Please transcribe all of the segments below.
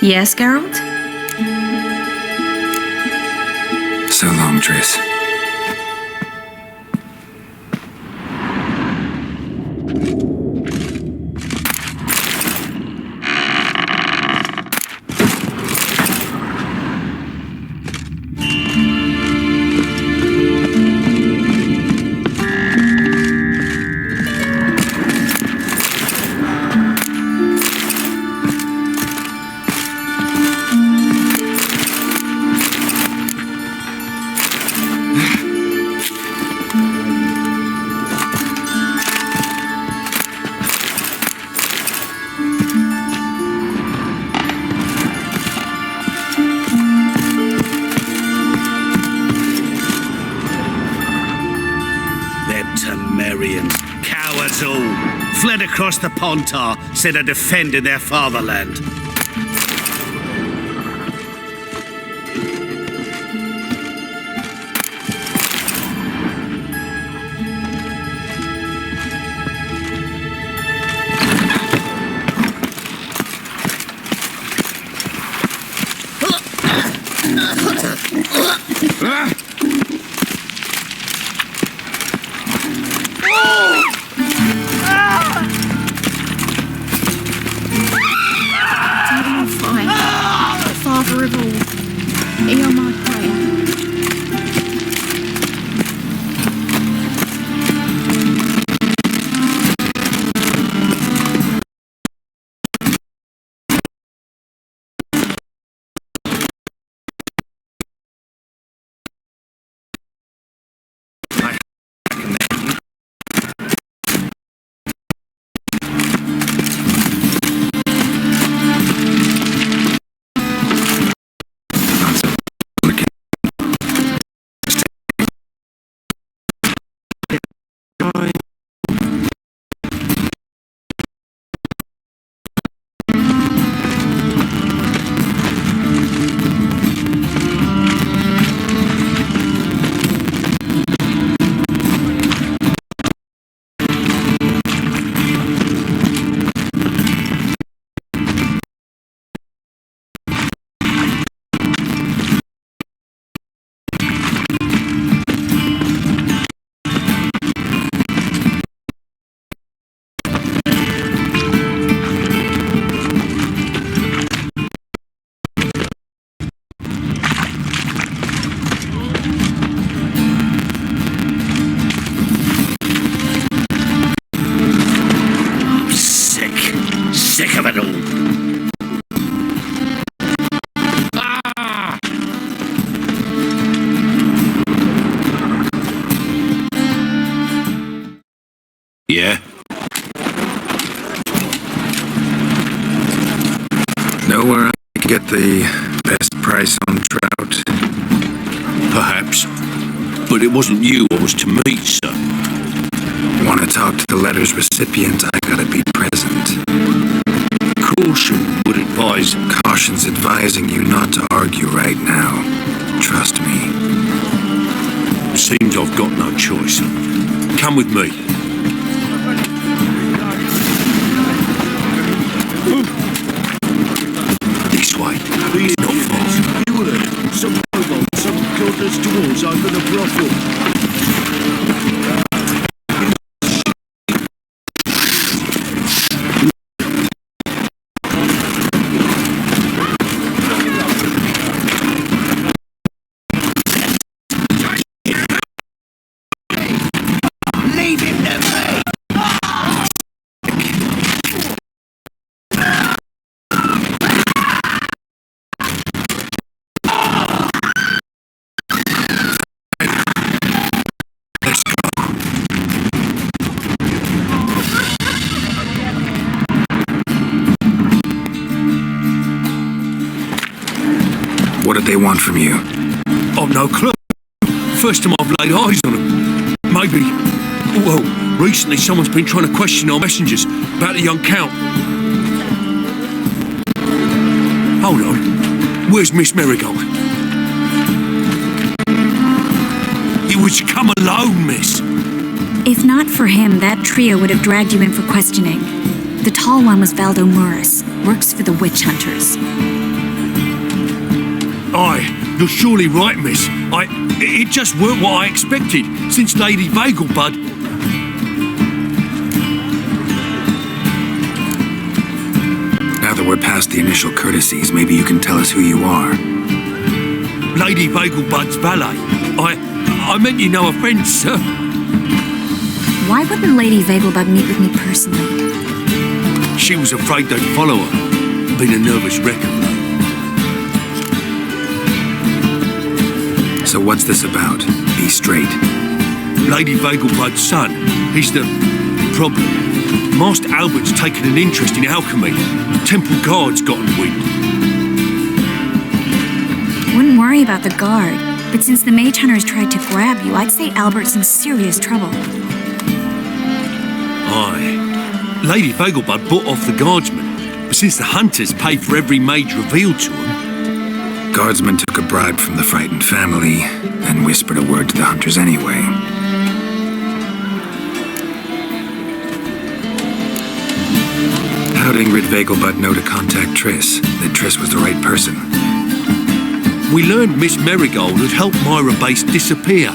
Yes, Geralt? So long, Triss. Cowards all, fled across the Pontar, instead of defending their fatherland. Father of all, hear my prayer. Sick of it all. Yeah? Know where I can get the best price on trout? Perhaps. But it wasn't you I was to meet, sir. Want to talk to the letter's recipient, I gotta be present. Caution would advise. Caution's advising you not to argue right now. Trust me. Seems I've got no choice. Come with me. This way. It's not far. You heard some kobolds, some godless dwarves open a brothel. What did they want from you? I've no clue. First time I've laid eyes on them. Maybe. Well, recently someone's been trying to question our messengers about the young Count. Hold on. Where's Miss Marigold? You was to come alone, miss. If not for him, that trio would have dragged you in for questioning. The tall one was Valdo Muris, works for the witch hunters. Aye, you're surely right, miss. It just weren't what I expected, since Lady Vagelbud... Now that we're past the initial courtesies, maybe you can tell us who you are. Lady Vagelbud's valet. I meant you know a friend, sir. Why wouldn't Lady Vagelbud meet with me personally? She was afraid they'd follow her. Been a nervous wreck of late. So what's this about? Be straight. Lady Vagelbud's son. He's the problem. Master Albert's taken an interest in alchemy. Temple guards gotten wind. Wouldn't worry about the guard, but since the mage hunters tried to grab you, I'd say Albert's in serious trouble. Aye. Lady Vagelbud bought off the guardsmen, but since the hunters paid for every mage revealed to them... Guardsmen took a bribe from the frightened family, and whispered a word to the hunters anyway. How'd Ingrid Vagelbud know to contact Triss? That Triss was the right person? We learned Miss Marigold had helped Myra Base disappear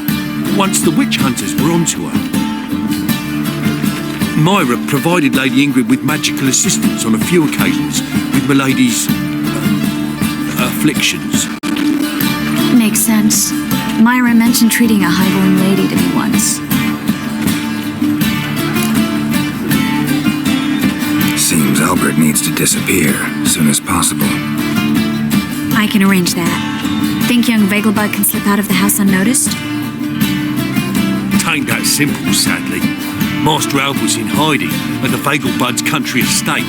once the witch hunters were onto her. Myra provided Lady Ingrid with magical assistance on a few occasions with Milady's... afflictions. Makes sense. Myra mentioned treating a highborn lady to me once. Seems Albert needs to disappear as soon as possible. I can arrange that. Think young Vagelbud can slip out of the house unnoticed? Tain't that simple, sadly. Master Albert's in hiding at the Vagelbud's country estate.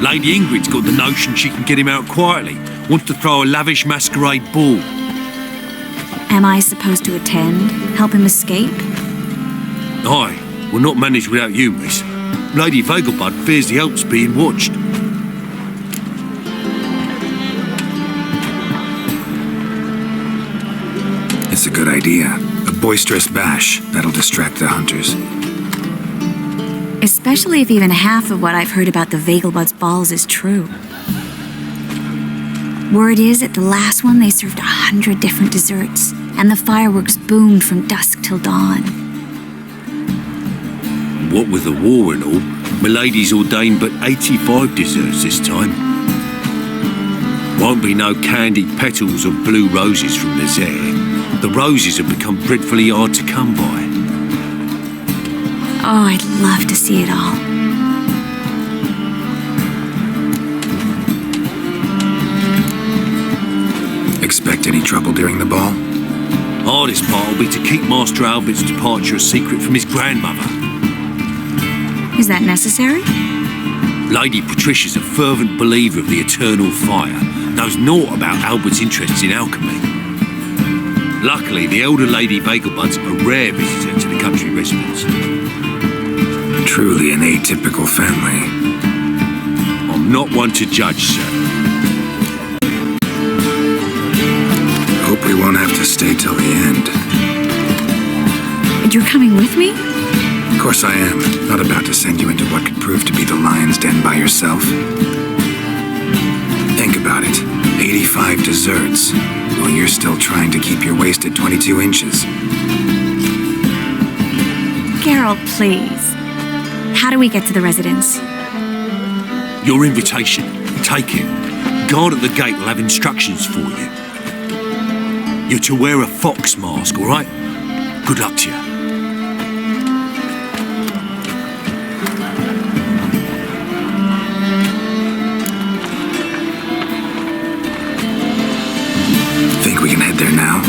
Lady Ingrid's got the notion she can get him out quietly. Wants to throw a lavish masquerade ball. Am I supposed to attend? Help him escape? Aye, we'll not manage without you, miss. Lady Vagelbud fears the Alps being watched. It's a good idea. A boisterous bash. That'll distract the hunters. Especially if even half of what I've heard about the Vagelbud's balls is true. Word is, at the last one they served 100 different desserts, and the fireworks boomed from dusk till dawn. What with the war and all, Milady's ordained but 85 desserts this time. Won't be no candied petals or blue roses from the Zare. The roses have become dreadfully hard to come by. Oh, I'd love to see it all. Expect any trouble during the ball? Hardest part will be to keep Master Albert's departure a secret from his grandmother. Is that necessary? Lady Patricia's a fervent believer of the eternal fire, knows naught about Albert's interests in alchemy. Luckily, the elder Lady Vagelbud's a rare visitor to the country residence. Truly an atypical family. I'm not one to judge, sir. Hope we won't have to stay till the end. And you're coming with me? Of course I am. Not about to send you into what could prove to be the lion's den by yourself. Think about it. 85 desserts, while you're still trying to keep your waist at 22 inches. Geralt, please. How do we get to the residence? Your invitation. Take it. Guard at the gate will have instructions for you. You're to wear a fox mask, all right? Good luck to you. Think we can head there now?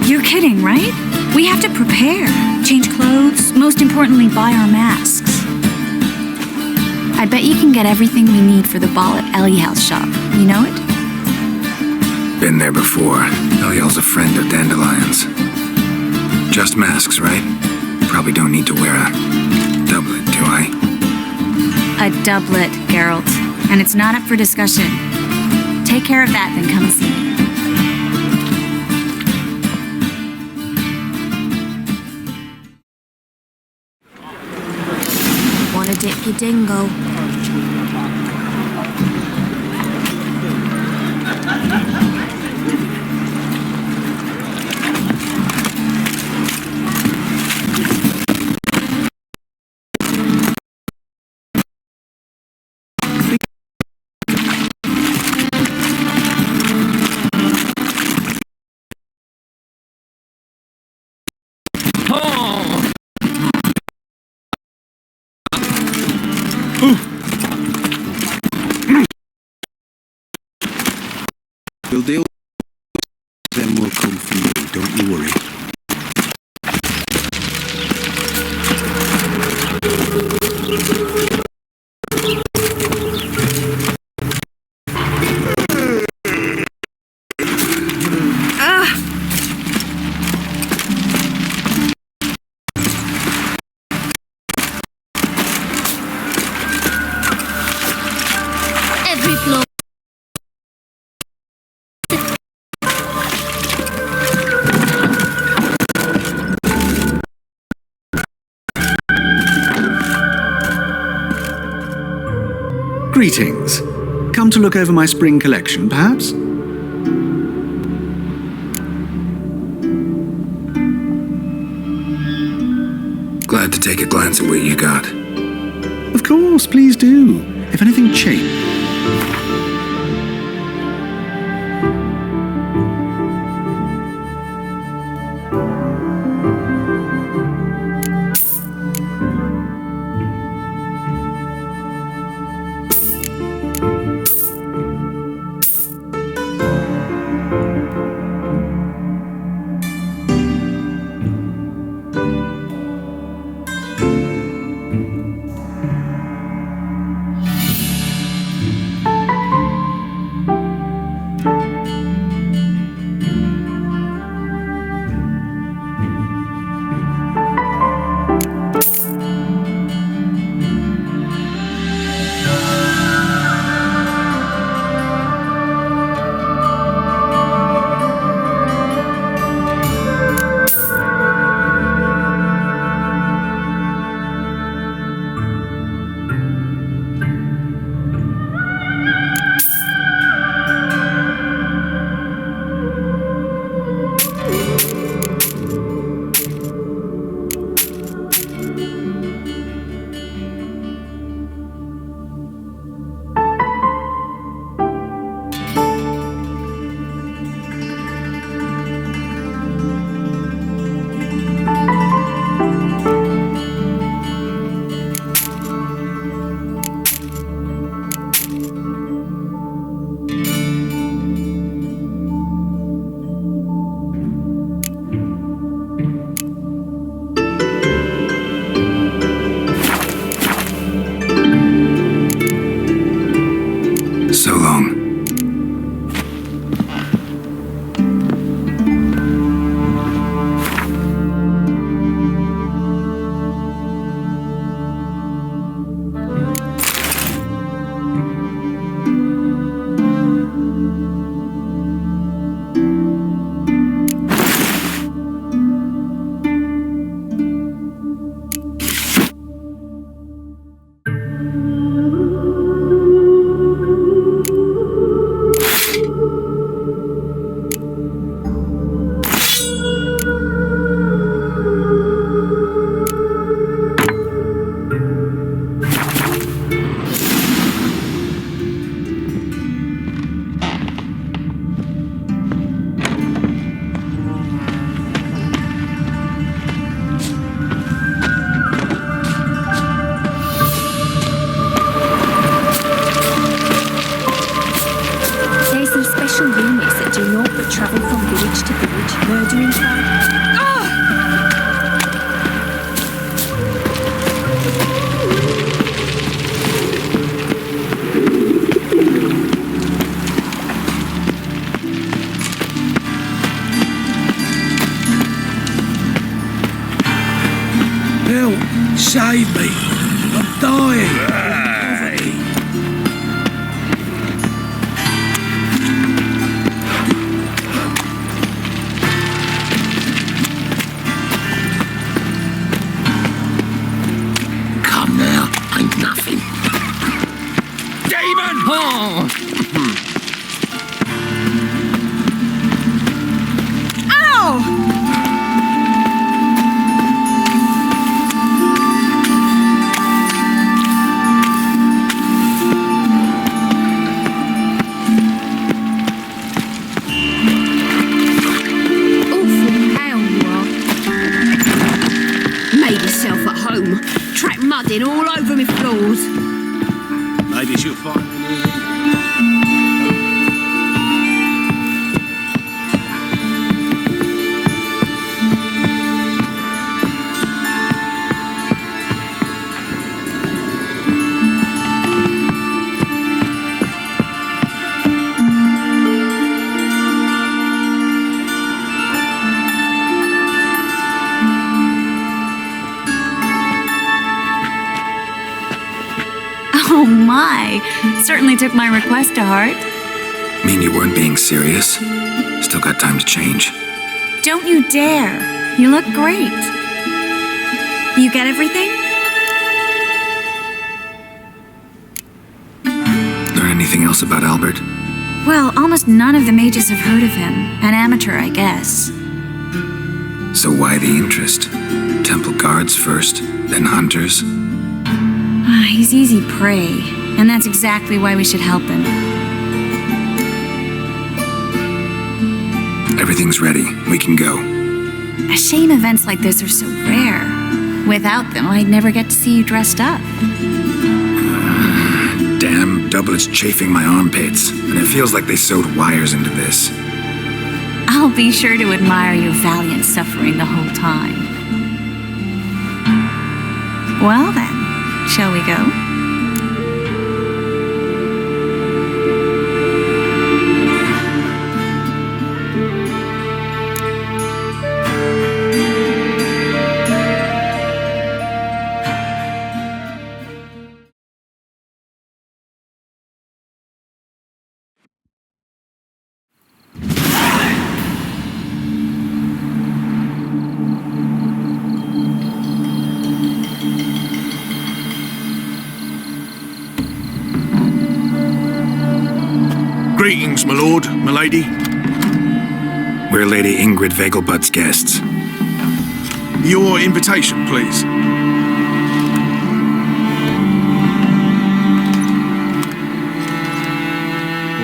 You're kidding, right? We have to prepare. Change clothes, most importantly, buy our masks. I bet you can get everything we need for the ball at Eliel's shop. You know it? Been there before. Eliel's a friend of Dandelion's. Just masks, right? Probably don't need to wear a doublet, do I? A doublet, Geralt. And it's not up for discussion. Take care of that, then come and see me. Wanna dip your dingo? We'll deal. Then we'll come for you. Don't you worry. Every blow. Greetings. Come to look over my spring collection, perhaps? Glad to take a glance at what you got. Of course, please do. If anything changes. So long. Travel from village to village, murdering crowd. Help! Save me! I'm dying! Come now, ain't nothing. Demon! Oh. dusting all over my floors. Ladies, you'll find. Oh my, certainly took my request to heart. Mean you weren't being serious? Still got time to change. Don't you dare. You look great. You get everything? Learn anything else about Albert? Well, almost none of the mages have heard of him. An amateur, I guess. So why the interest? Temple guards first, then hunters? He's easy prey, and that's exactly why we should help him. Everything's ready. We can go. A shame events like this are so rare. Without them, I'd never get to see you dressed up. Damn doublet's chafing my armpits, and it feels like they sewed wires into this. I'll be sure to admire your valiant suffering the whole time. Well then, shall we go? Greetings, my lord, my lady. We're Lady Ingrid Vegelbud's guests. Your invitation, please.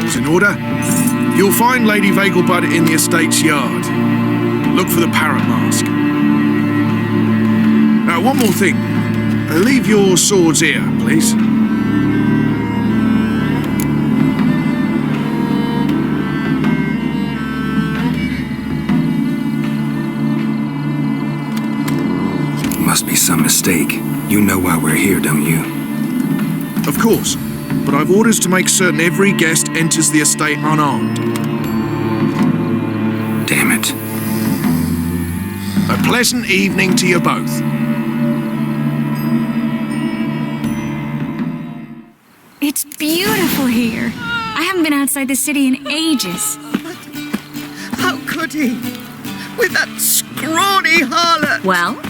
All's in order. You'll find Lady Vegelbud in the estate's yard. Look for the parrot mask. Now, one more thing. Leave your swords here, please. Must be some mistake. You know why we're here, don't you? Of course, but I've orders to make certain every guest enters the estate unarmed. Damn it. A pleasant evening to you both. It's beautiful here. I haven't been outside the city in ages. How could he? With that scrawny harlot! Well?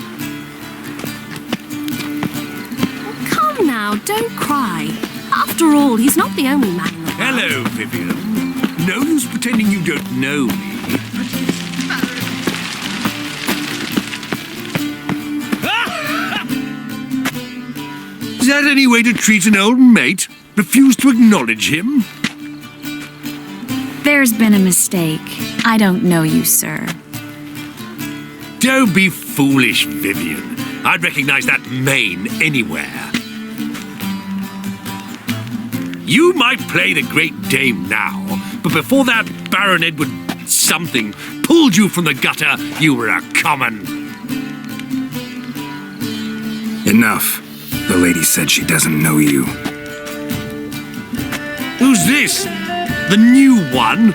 Come now, don't cry. After all, he's not the only man in the world. Hello, Vivian. No use pretending you don't know me. Is that any way to treat an old mate? Refuse to acknowledge him? There's been a mistake. I don't know you, sir. Don't be foolish, Vivian. I'd recognize that mane anywhere. You might play the Great Dame now, but before that Baron Edward something pulled you from the gutter, you were a common. Enough. The lady said she doesn't know you. Who's this? The new one?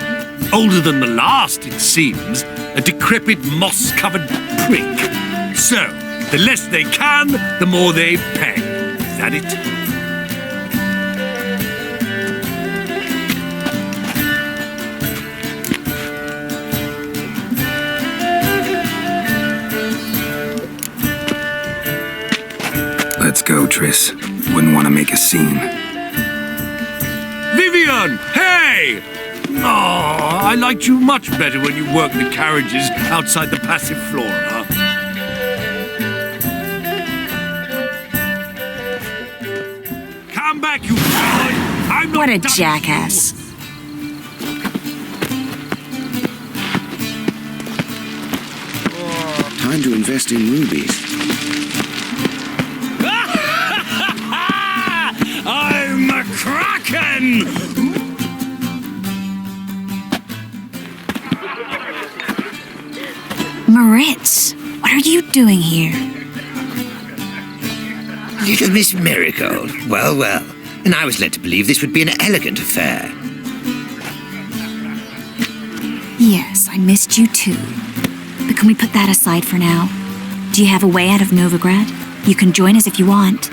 Older than the last, it seems. A decrepit, moss-covered prick. So, the less they can, the more they pay. Is that it? Let's go, Triss. Wouldn't want to make a scene. Vivian! Hey! Oh, I liked you much better when you worked the carriages outside the Passiflora. Come back, you coward! I'm not What a done with jackass. Time to invest in rubies. can! Moritz, what are you doing here? Little Miss Marigold. Well, well. And I was led to believe this would be an elegant affair. Yes, I missed you too. But can we put that aside for now? Do you have a way out of Novigrad? You can join us if you want.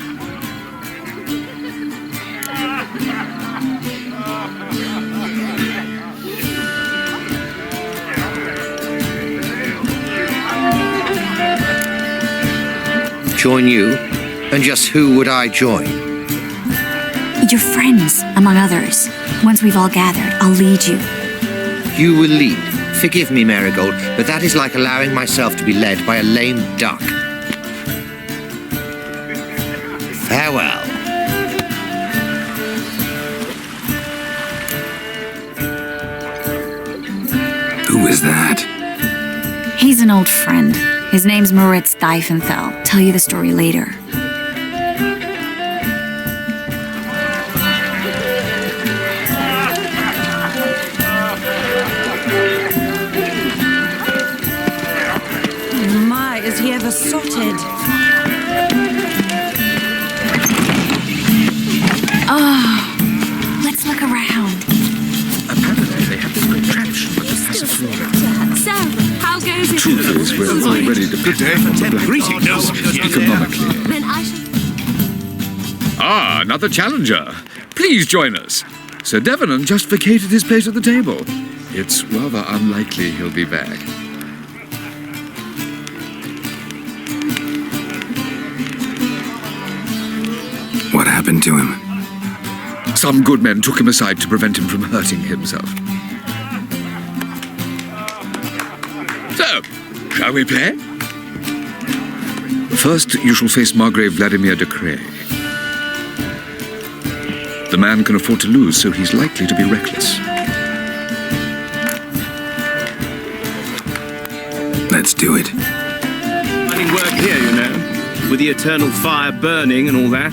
Join you? And just who would I join? Your friends, among others. Once we've all gathered, I'll lead you. You will lead. Forgive me, Marigold, but that is like allowing myself to be led by a lame duck. Farewell. Who is that? He's an old friend. His name's Moritz Diefenthal. Tell you the story later. My, is he ever sotted? Oh, let's look around. Apparently they have this great traction with the Passiflora. So, how goes it? Truth is, we're already dependent on the black Greetings. economically. Then I shall... Ah, another challenger. Please join us. Sir Devenant just vacated his place at the table. It's rather unlikely he'll be back. What happened to him? Some good men took him aside to prevent him from hurting himself. So, shall we play? First, you shall face Margrave Vladimir de Cray. The man can afford to lose, so he's likely to be reckless. Let's do it. Finding work here, you know, with the eternal fire burning and all that.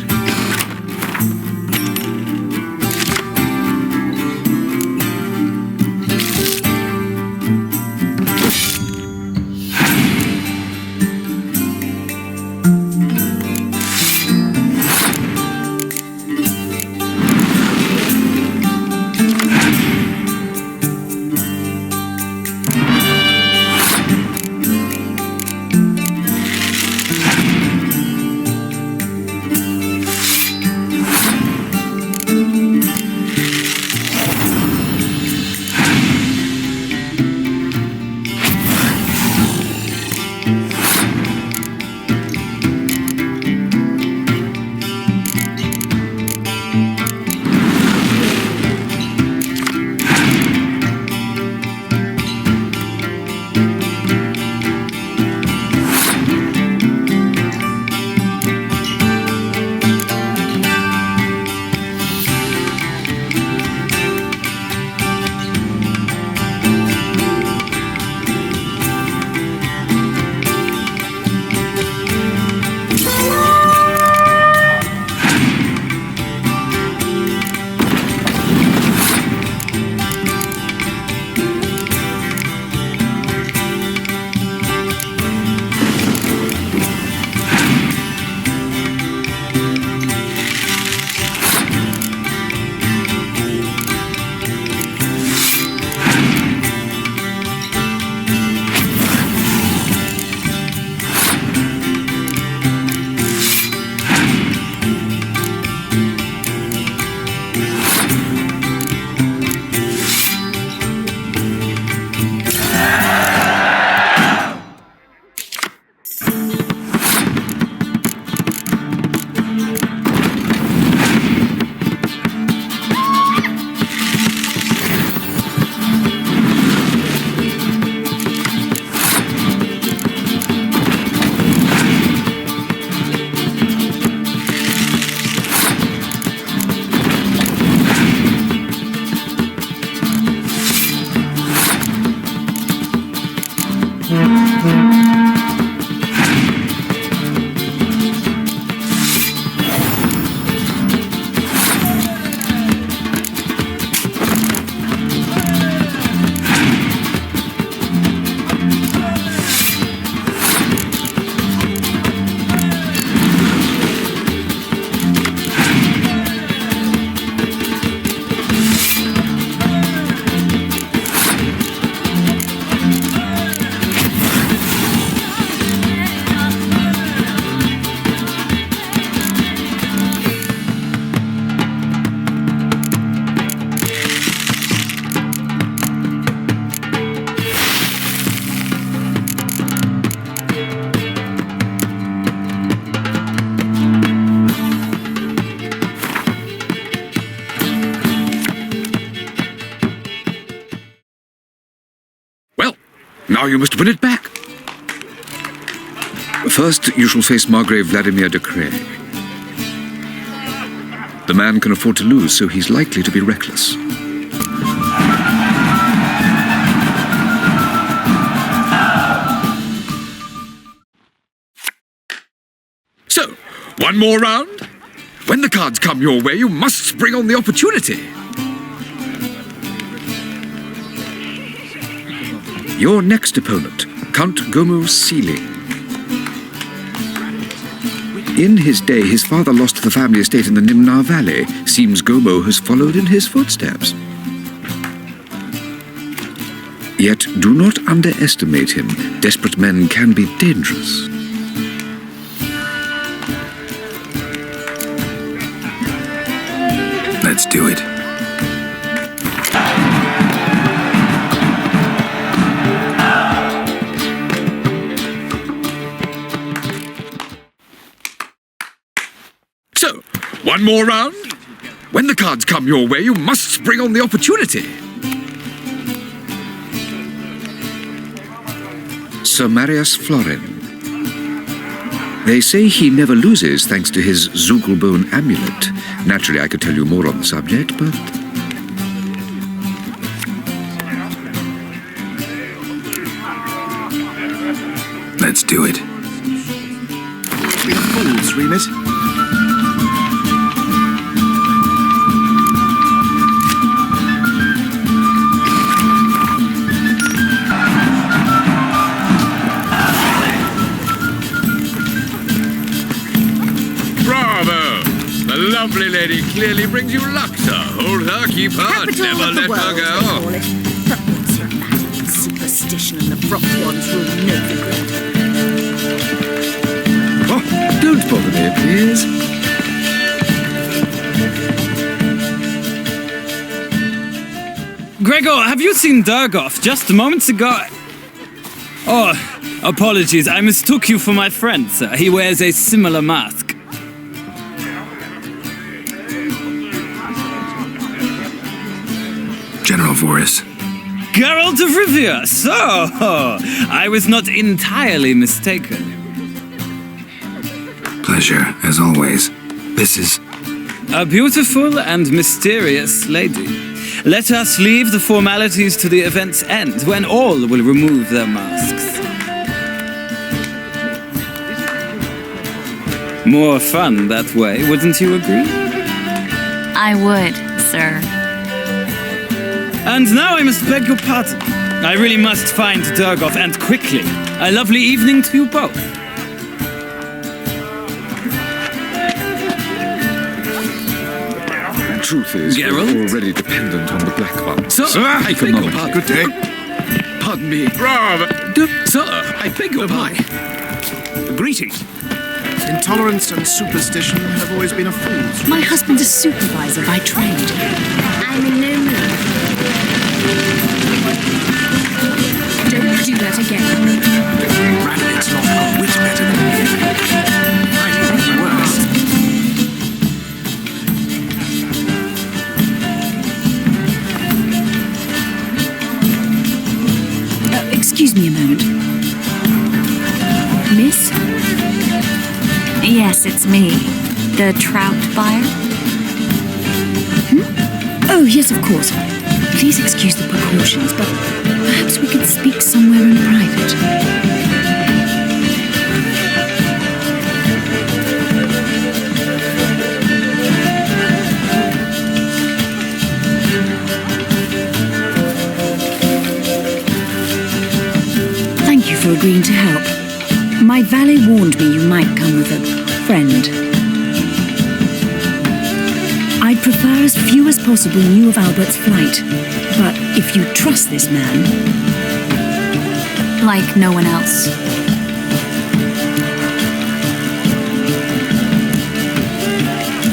Now you must win it back. First, you shall face Margrave Vladimir de Cray. The man can afford to lose, so he's likely to be reckless. So, one more round. When the cards come your way, you must spring on the opportunity. Your next opponent, Count Gomo Sealing. In his day, his father lost the family estate in the Nimnar Valley. Seems Gomo has followed in his footsteps. Yet do not underestimate him. Desperate men can be dangerous. Let's do it. So, one more round. When the cards come your way, you must spring on the opportunity. Sir Marius Florin. They say he never loses thanks to his Zugelbone amulet. Naturally, I could tell you more on the subject, but... Let's do it. Be fools, Remit. The lovely lady clearly brings you luck, sir. Hold her, keep her, never let her go. What's your magic, superstition, and the froth ones rule Novigrad? Oh, don't bother me, please. Gregor, have you seen Durgoff? Just moments ago... Oh, apologies, I mistook you for my friend, sir. He wears a similar mask. General Voris. Geralt of Rivia! So, I was not entirely mistaken. Pleasure, as always. This is... A beautiful and mysterious lady. Let us leave the formalities to the event's end, when all will remove their masks. More fun that way, wouldn't you agree? I would, sir. And now I must beg your pardon. I really must find Durgoff, and quickly. A lovely evening to you both. The truth is, Geralt? we're already dependent on the Black One. Sir, I beg your pardon. Good day. Pardon me. Rather. Sir, I beg your pardon. Greetings. Intolerance and superstition have always been a fool's. My husband's a supervisor by trade. I'm in no mood. Don't do that again. Radovit's not a whit better than me. I think worse. Excuse me a moment. Miss? Yes, it's me. The trout buyer? Oh, yes, of course. Please excuse the precautions, but perhaps we could speak somewhere in private. Thank you for agreeing to help. My valet warned me you might come with a friend. I'd prefer as few as possible knew of Albert's flight, but if you trust this man... Like no one else.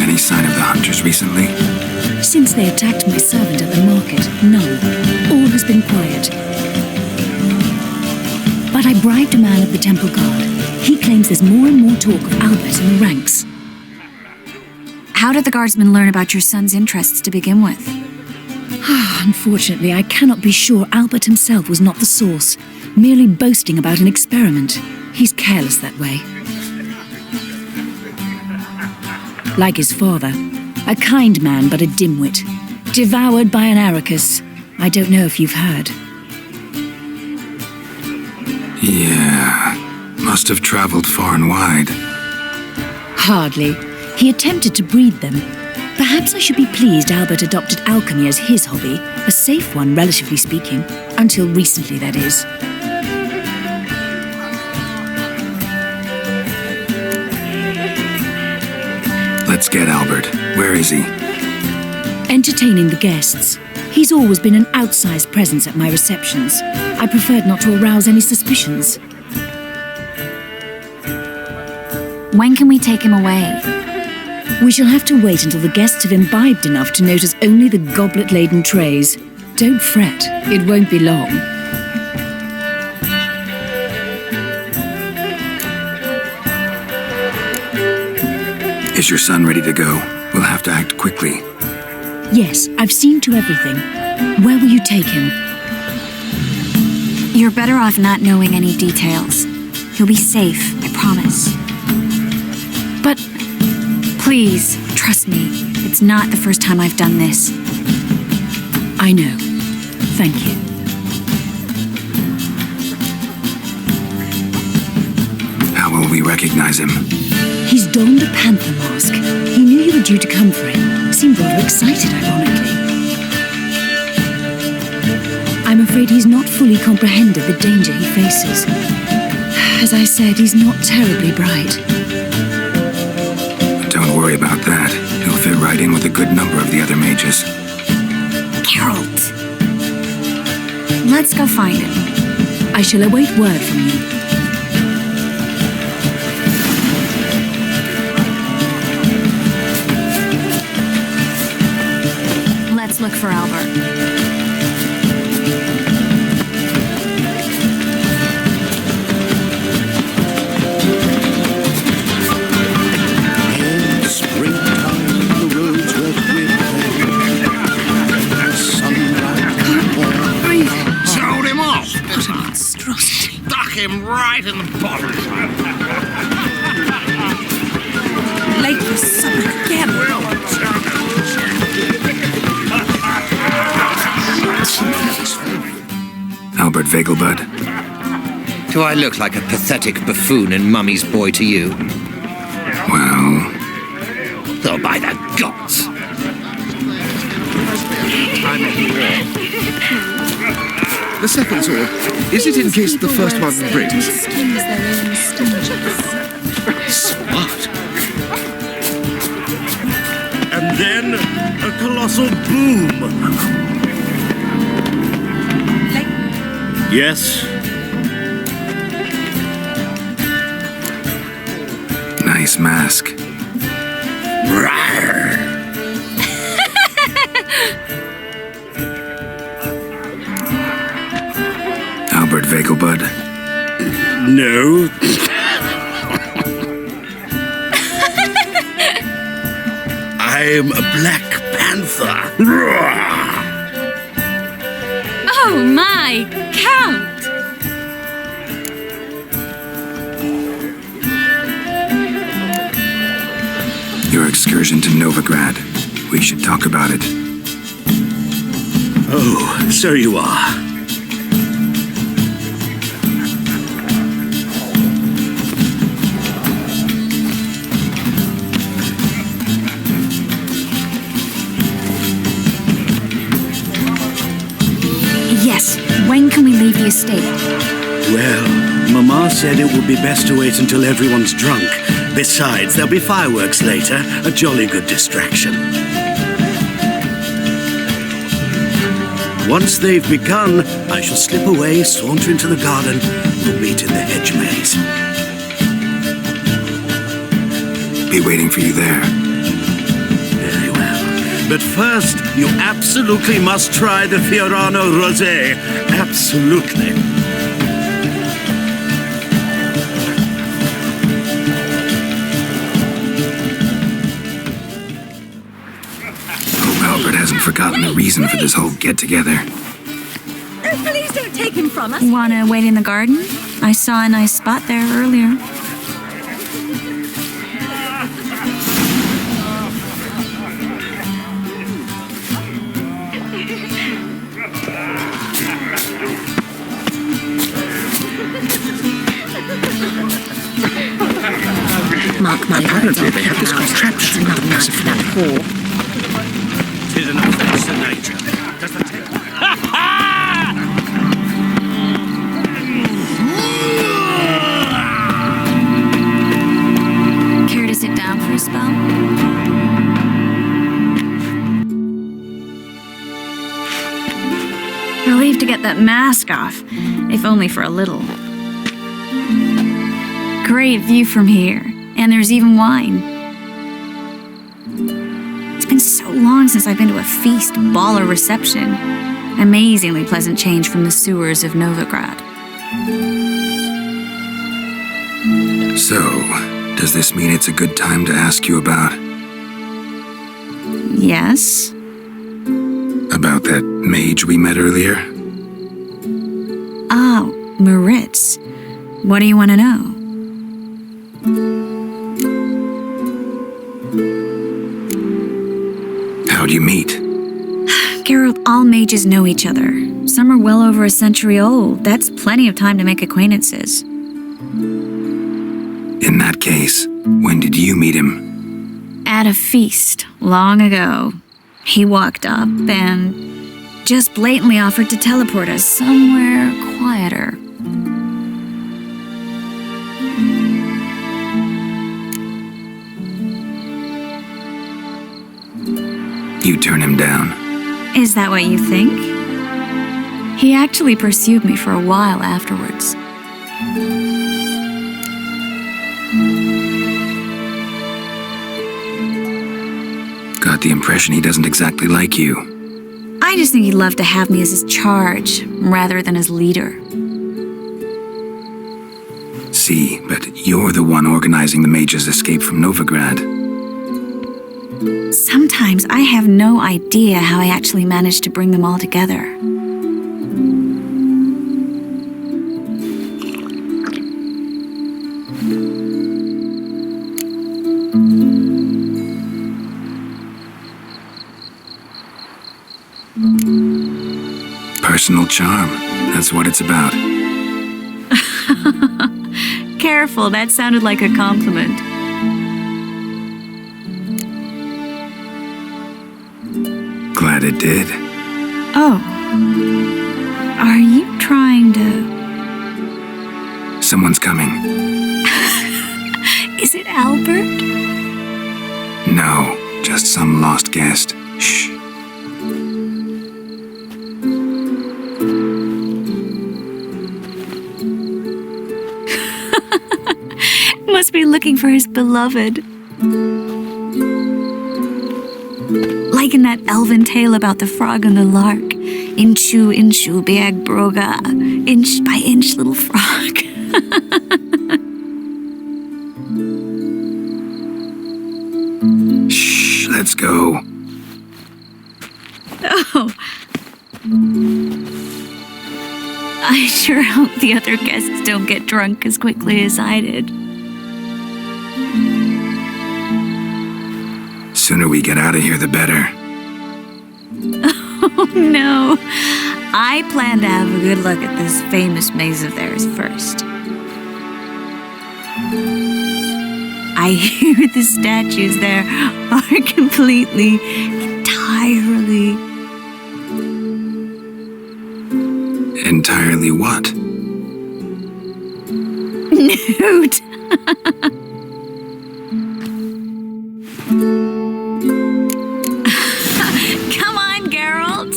Any sign of the hunters recently? Since they attacked my servant at the market, none. All has been quiet. But I bribed a man of the Temple Guard. He claims there's more and more talk of Albert in the ranks. How did the guardsmen learn about your son's interests to begin with? Unfortunately, I cannot be sure Albert himself was not the source. merely boasting about an experiment. He's careless that way. Like his father, a kind man but a dimwit, devoured by an aracus. I don't know if you've heard. Yeah, must have traveled far and wide. Hardly. He attempted to breed them. Perhaps I should be pleased Albert adopted alchemy as his hobby, a safe one, relatively speaking. Until recently, that is. Let's get Albert. Where is he? Entertaining the guests. He's always been an outsized presence at my receptions. I preferred not to arouse any suspicions. When can we take him away? We shall have to wait until the guests have imbibed enough to notice only the goblet-laden trays. Don't fret, it won't be long. Is your son ready to go? We'll have to act quickly. Yes, I've seen to everything. Where will you take him? You're better off not knowing any details. He'll be safe, I promise. But please, trust me. It's not the first time I've done this. I know. Thank you. How will we recognize him? He's donned a panther mask. He knew you were due to come for him. Seemed rather excited, ironically. I'm afraid he's not fully comprehended the danger he faces. As I said, he's not terribly bright. Don't worry about that. He'll fit right in with a good number of the other mages. Geralt! Let's go find him. I shall await word from you. Let's look for Albert. Sold him off! What a monstrosity. Stuck him right in the bottom. Late for supper again. Albert Vegelbud. Do I look like a pathetic buffoon and mummy's boy to you? Well... Oh, by the gods! The second sword, is it in case the first one breaks? Smart. And then a colossal boom. Yes. Nice mask. Rawr. Albert Vegelbud. No. I'm a Black Panther. Oh my, Count! Your excursion to Novigrad. We should talk about it. Oh, so you are. Yes, when can we leave the estate? Well, Mama said it would be best to wait until everyone's drunk. Besides, there'll be fireworks later, a jolly good distraction. Once they've begun, I shall slip away, saunter into the garden. We'll meet in the hedge maze. Be waiting for you there. Very well. But first, you absolutely must try the Fiorano Rosé. Absolutely. Hope Albert hasn't forgotten the reason for this whole get-together. Oh, please don't take take him from us. Wanna wait in the garden? I saw a nice spot there earlier. Mark my Apparently they have this contraption not with a nice massive for that paw. Tis an offense to nature. Does the Care to sit down for a spell? Relieved to get that mask off, if only for a little. Great view from here, and there's even wine. It's been so long since I've been to a feast, ball, or reception. Amazingly pleasant change from the sewers of Novigrad. So, does this mean it's a good time to ask you about... Yes? about that mage we met earlier? Oh, Maritz. What do you want to know? How'd you meet? Geralt, all mages know each other. Some are well over a century old. That's plenty of time to make acquaintances. In that case, when did you meet him? At a feast, long ago. He walked up and just blatantly offered to teleport us somewhere quieter. You turn him down? Is that what you think? He actually pursued me for a while afterwards. Got the impression he doesn't exactly like you. I just think he'd love to have me as his charge, rather than as leader. See, but you're the one organizing the mage's escape from Novigrad. Sometimes I have no idea how I actually managed to bring them all together. Personal charm. That's what it's about. Careful, that sounded like a compliment. Glad it did. Oh. Are you trying to... Someone's coming. Is it Albert? No, just some lost guest. Shh. Must be looking for his beloved. Like in that elven tale about the frog and the lark. Inchu, inchu, beag broga. Inch by inch, little frog. Shh, let's go. Oh. I sure hope the other guests don't get drunk as quickly as I did. Sooner we get out of here, the better. Oh no. I plan to have a good look at this famous maze of theirs first. I hear the statues there are completely, entirely... Entirely what? Nude. Come on, Geralt.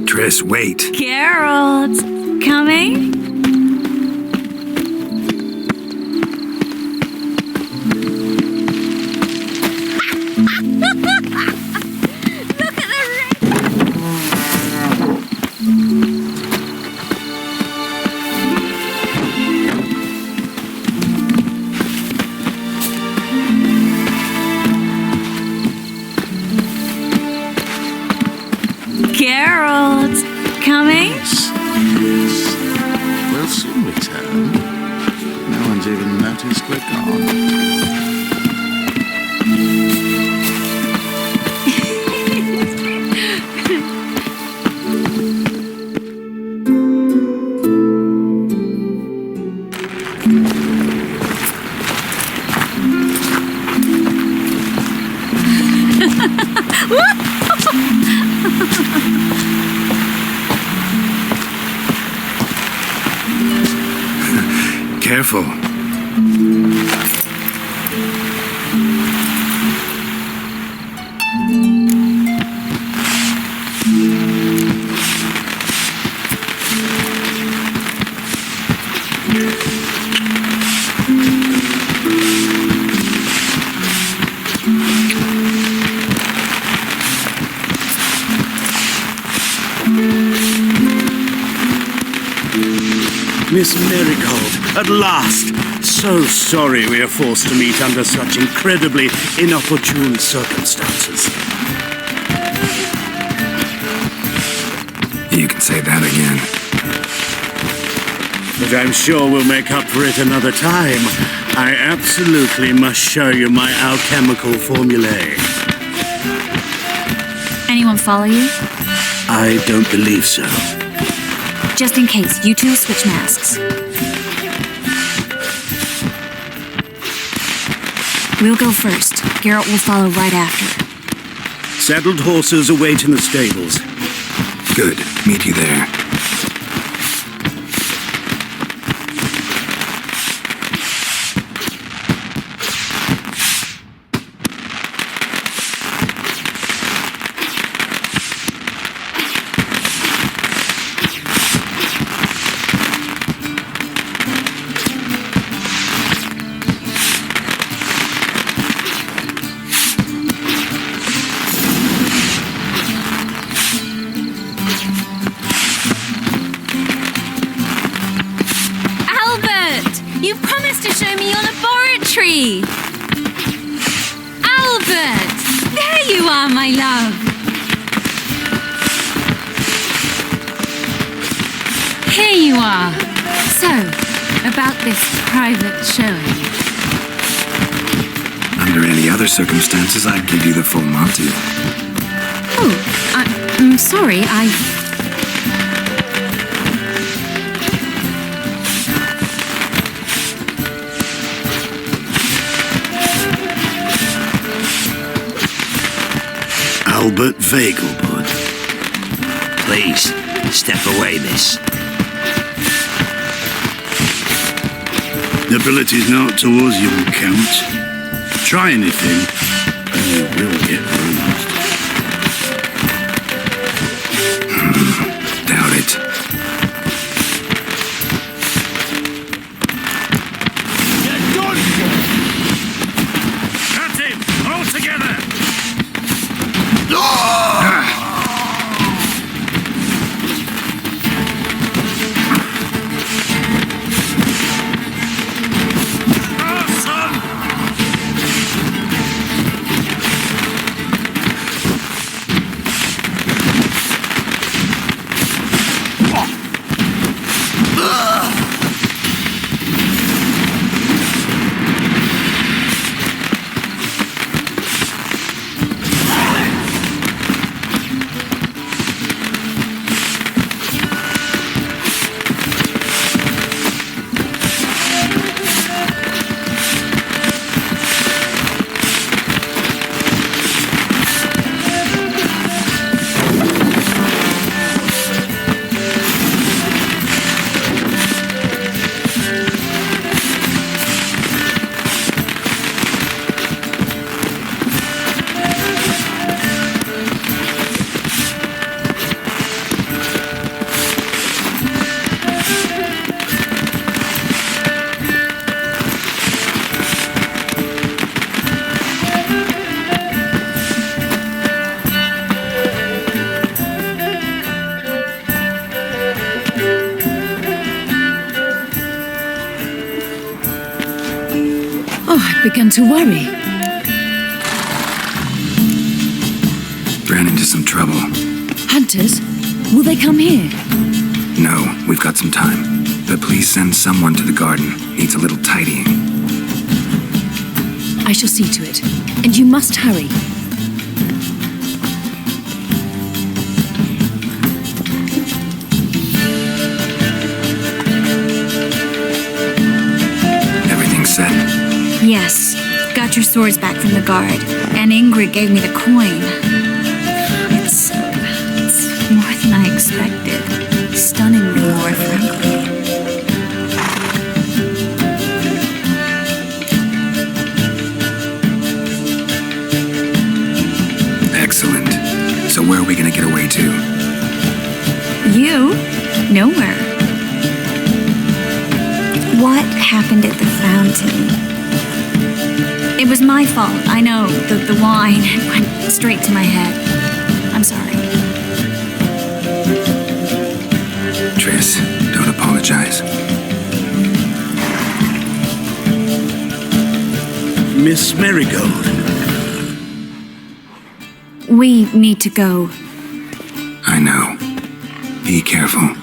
Triss, wait. Geralt, coming? Look at the ring. Geralt, coming? one's even noticed we're gone. Careful. Miss Marigold, at last! So sorry we are forced to meet under such incredibly inopportune circumstances. You can say that again. But I'm sure we'll make up for it another time. I absolutely must show you my alchemical formulae. Anyone follow you? I don't believe so. Just in case, you two switch masks. We'll go first. Geralt will follow right after. Saddled horses await in the stables. Good. Meet you there. You promised to show me your laboratory! Albert! There you are, my love! Here you are. So, about this private showing. Under any other circumstances, I'd give you the full Monty. Oh, I'm sorry, Albert Vegelbud. Please, step away, miss. Ability's not towards you, Count. Try anything, and you will get bruised. Doubt it. Cut him! All together! Begun to worry. Ran into some trouble. Hunters? Will they come here? No, we've got some time. But please send someone to the garden. Needs a little tidying. I shall see to it. And you must hurry. Everything set? Yes. Got your swords back from the guard. And Ingrid gave me the coin. It's more than I expected. Stunningly more, frankly. Excellent. So where are we gonna get away to? You? Nowhere. What happened at the fountain? It was my fault, I know. The wine went straight to my head. I'm sorry. Triss, don't apologize. Miss Marigold. We need to go. I know. Be careful.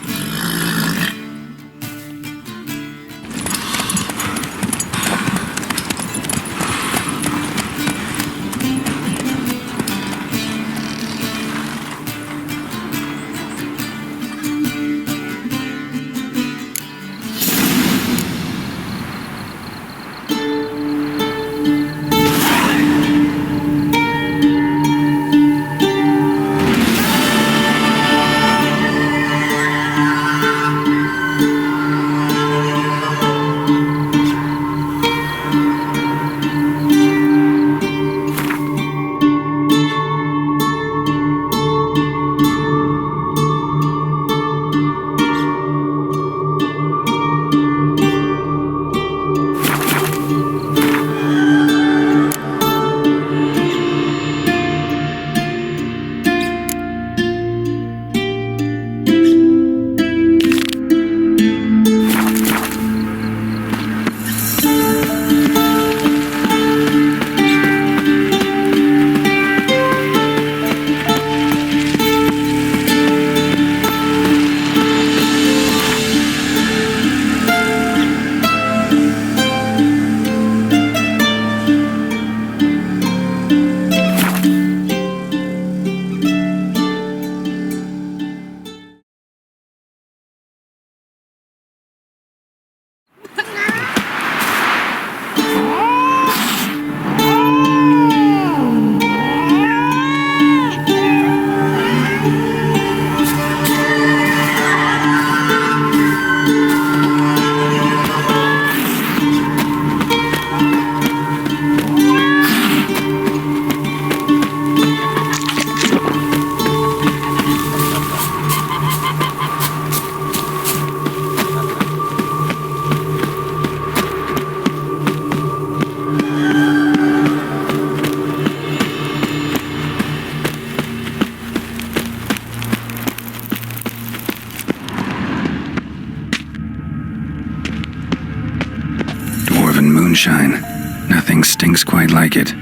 Moonshine. Nothing stinks quite like it.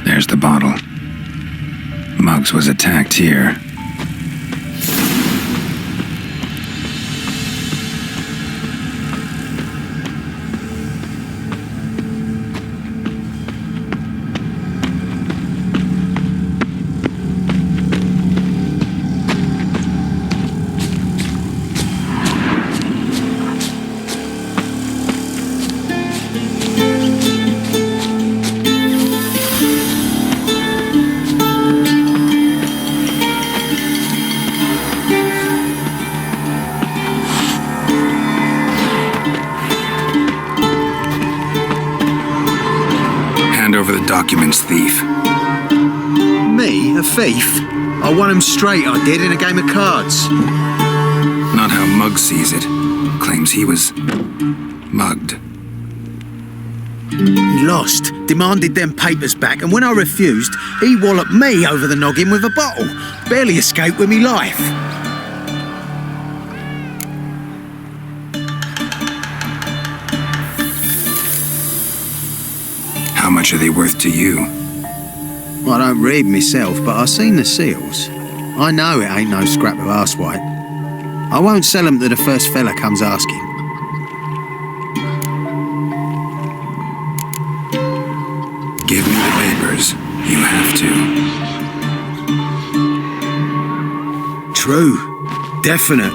There's the bottle. Muggs was attacked here. Over the documents, thief. Me? A thief? I won him straight, I did, in a game of cards. Not how Muggs sees it. Claims he was mugged. He lost, demanded them papers back, and when I refused, he walloped me over the noggin with a bottle. Barely escaped with me life. How much are they worth to you? I don't read myself, but I've seen the seals. I know it ain't no scrap of arsewhite. I won't sell them to the first fella comes asking. Give me the papers. You have to. True. Definite.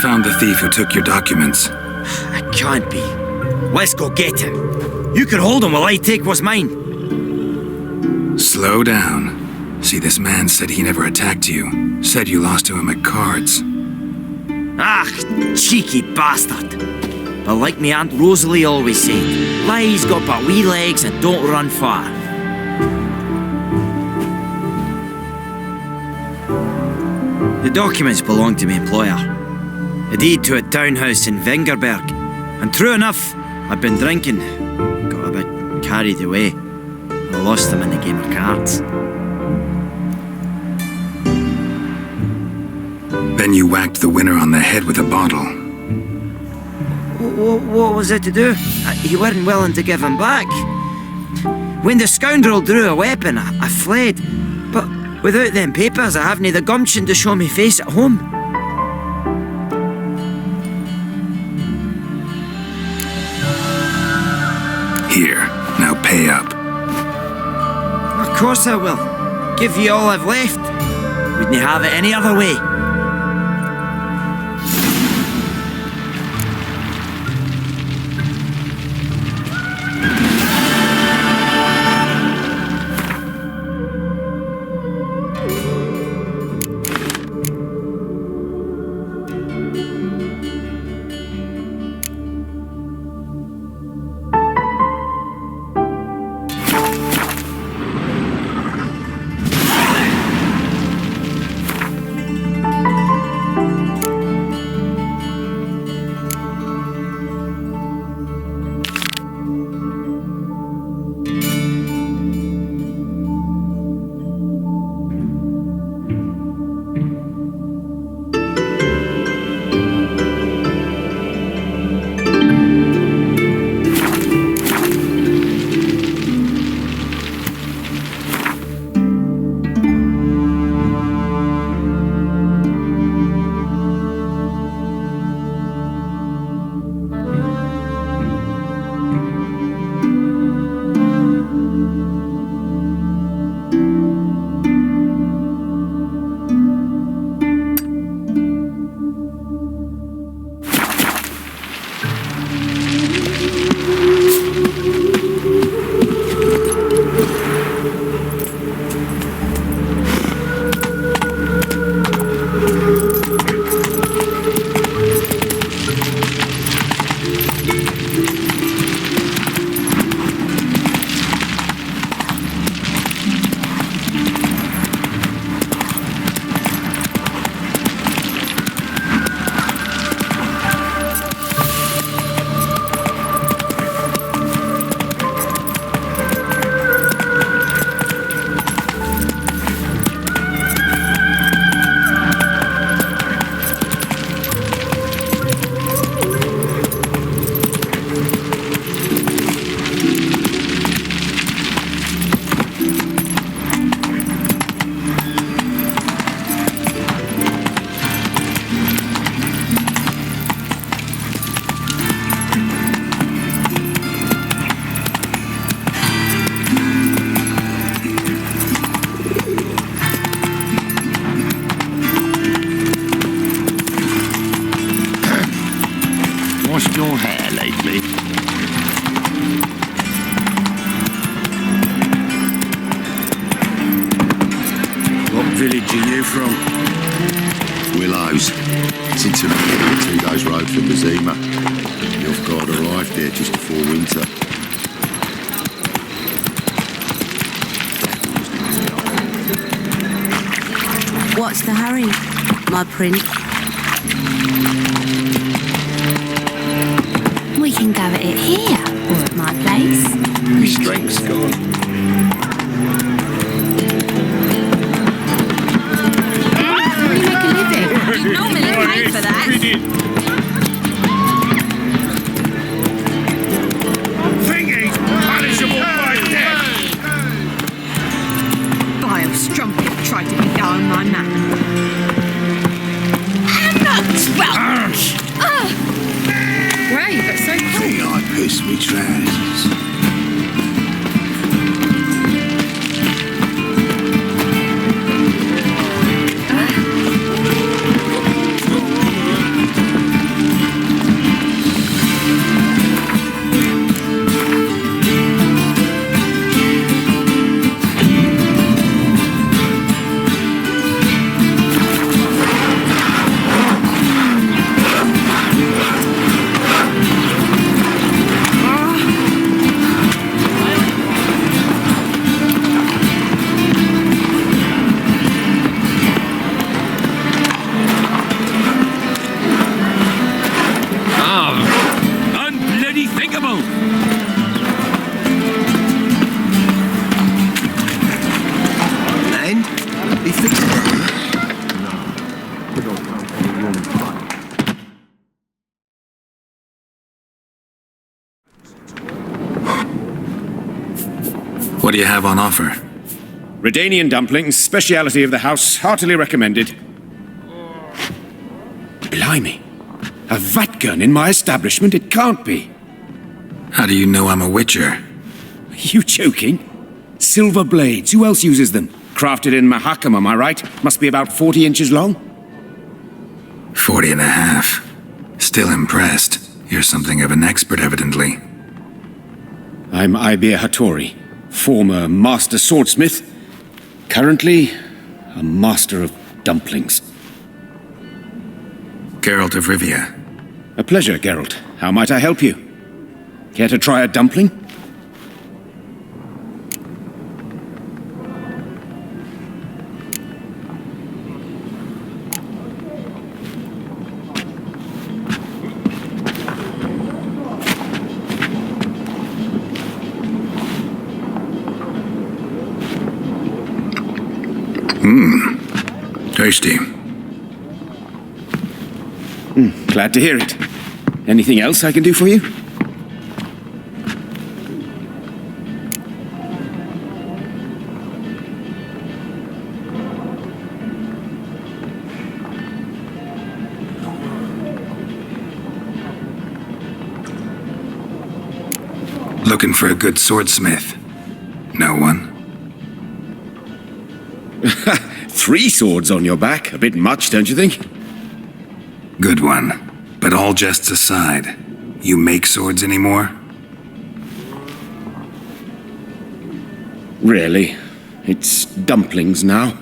Found the thief who took your documents. It can't be. Let's go get him. You can hold him while I take what's mine. Slow down. See, this man said he never attacked you. Said you lost to him at cards. Ah, cheeky bastard. But like me Aunt Rosalie always said, lies got but wee legs and don't run far. The documents belong to my employer. A deed to a townhouse in Vengerberg. And true enough, I've been drinking. Got a bit carried away. I lost them in the game of cards. Then you whacked the winner on the head with a bottle. What was it to do? You weren't willing to give him back. When the scoundrel drew a weapon, I fled. But without them papers, I haven't the gumption to show me face at home. Here, now pay up. Of course I will. Give you all I've left. Wouldn't have it any other way. Washed your hair lately? village are you from? Willows. It's intermediate, a 2 days road from Bazima. The Guard arrived there just before winter. What's the hurry, my prince? We can go at it here, or at my place. Your strength's gone. How do you make a living? You'd normally pay for that. Thinking punishable by death. Vile strumpet tried to be down my man. I'm not drunk! Brave, but so Think I pissed me trousers. What do you have on offer? Redanian dumplings, speciality of the house, heartily recommended. Blimey. A vat gun in my establishment? It can't be. How do you know I'm a witcher? Are you joking? Silver blades, who else uses them? Crafted in Mahakam, am I right? Must be about 40 inches long? 40 and a half. Still impressed. You're something of an expert, evidently. I'm Ibir Hattori, former master swordsmith, currently a master of dumplings. Geralt of Rivia. A pleasure, Geralt. How might I help you? Care to try a dumpling? Tasty. Glad to hear it. Anything else I can do for you? Looking for a good swordsmith? No one? 3 swords on your back. A bit much, don't you think? Good one. But all jests aside, you make swords anymore? Really. It's dumplings now.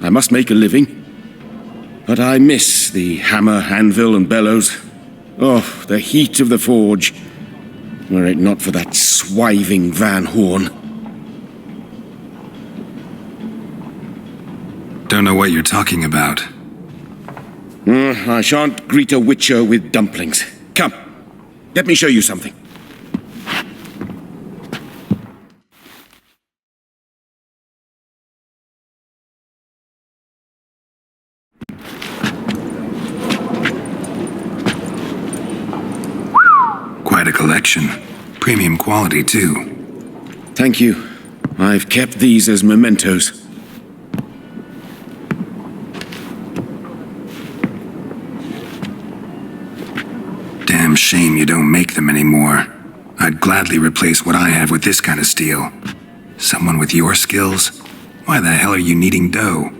I must make a living. But I miss the hammer, anvil, and bellows. Oh, the heat of the forge. Were it not for that swiving Van Horn. Don't know what you're talking about. I shan't greet a witcher with dumplings. Come, let me show you something. Quite a collection. Premium quality, too. Thank you. I've kept these as mementos. Damn shame you don't make them anymore. I'd gladly replace what I have with this kind of steel. Someone with your skills? Why the hell are you needing dough?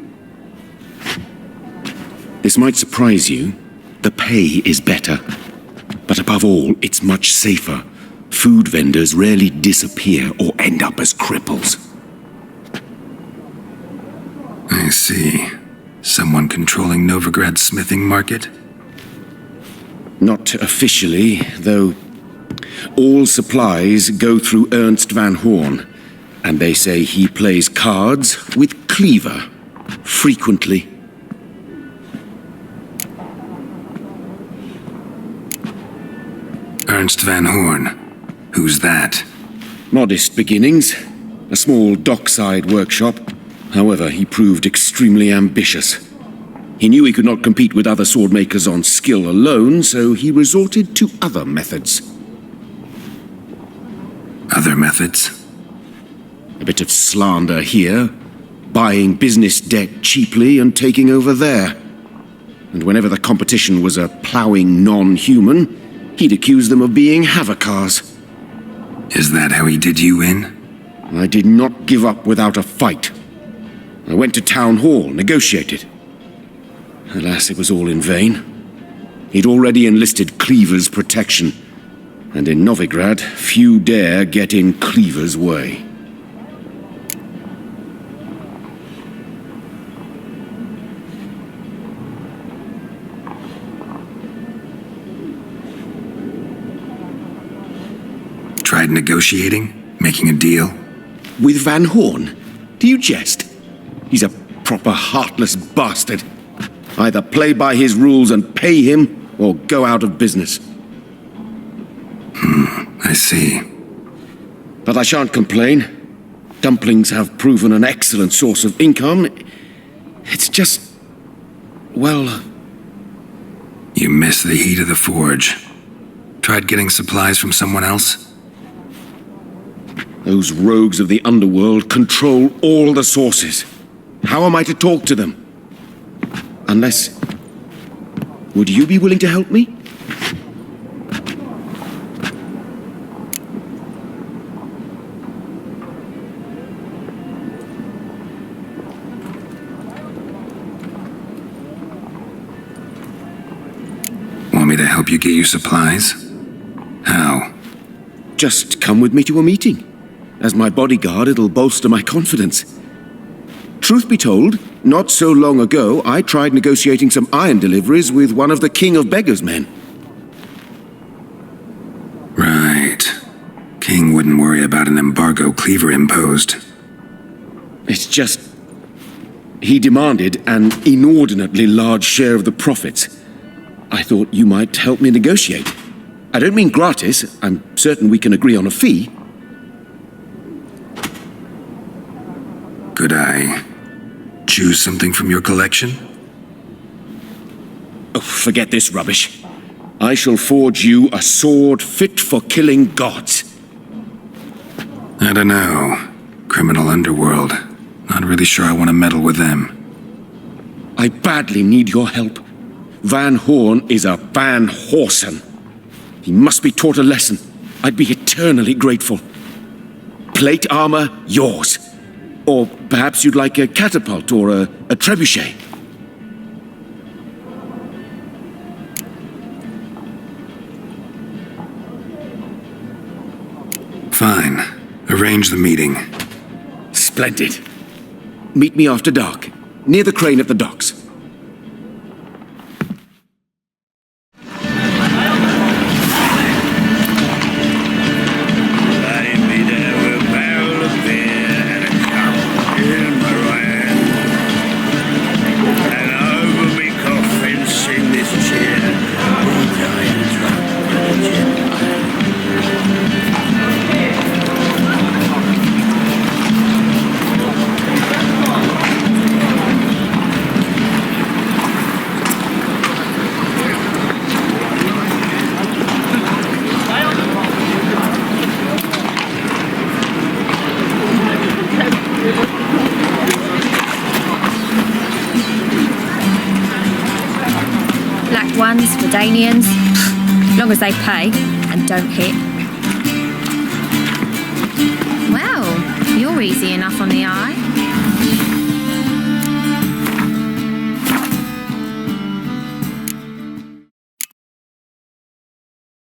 This might surprise you. The pay is better. But above all, it's much safer. Food vendors rarely disappear or end up as cripples. I I see. Someone controlling Novigrad's smithing market? Not officially, though all supplies go through Ernst van Horn, and they say he plays cards with Cleaver, frequently. Ernst van Horn. Who's that? Modest beginnings. A small dockside workshop. However, he proved extremely ambitious. He knew he could not compete with other swordmakers on skill alone, so he resorted to other methods. Other methods? A bit of slander here, buying business debt cheaply and taking over there. And whenever the competition was a ploughing non-human, he'd accuse them of being Havocars. Is that how he did you in? I did not give up without a fight. I went to Town Hall, negotiated. Alas, it was all in vain. He'd already enlisted Cleaver's protection, and in Novigrad, few dare get in Cleaver's way. Tried negotiating? Making a deal? With Van Horn? Do you jest? He's a proper heartless bastard. Either play by his rules and pay him, or go out of business. I see. But I shan't complain. Dumplings have proven an excellent source of income. It's just... well... You miss the heat of the forge. Tried getting supplies from someone else? Those rogues of the underworld control all the sources. How am I to talk to them? Unless... would you be willing to help me? Want me to help you get you supplies? How? Just come with me to a meeting. As my bodyguard, it'll bolster my confidence. Truth be told, not so long ago, I tried negotiating some iron deliveries with one of the King of Beggars' men. Right. King wouldn't worry about an embargo Cleaver imposed. It's just... he demanded an inordinately large share of the profits. I thought you might help me negotiate. I don't mean gratis. I'm certain we can agree on a fee. Could I choose something from your collection? Oh, forget this rubbish. I shall forge you a sword fit for killing gods. I don't know. Criminal underworld. Not really sure I want to meddle with them. I badly need your help. Van Horn is a Van Horsen. He must be taught a lesson. I'd be eternally grateful. Plate armor, yours. Or perhaps you'd like a catapult or a trebuchet. Fine. Arrange the meeting. Splendid. Meet me after dark, near the crane at the docks. Ones for Danians, long as they pay and don't hit. Well, you're easy enough on the eye.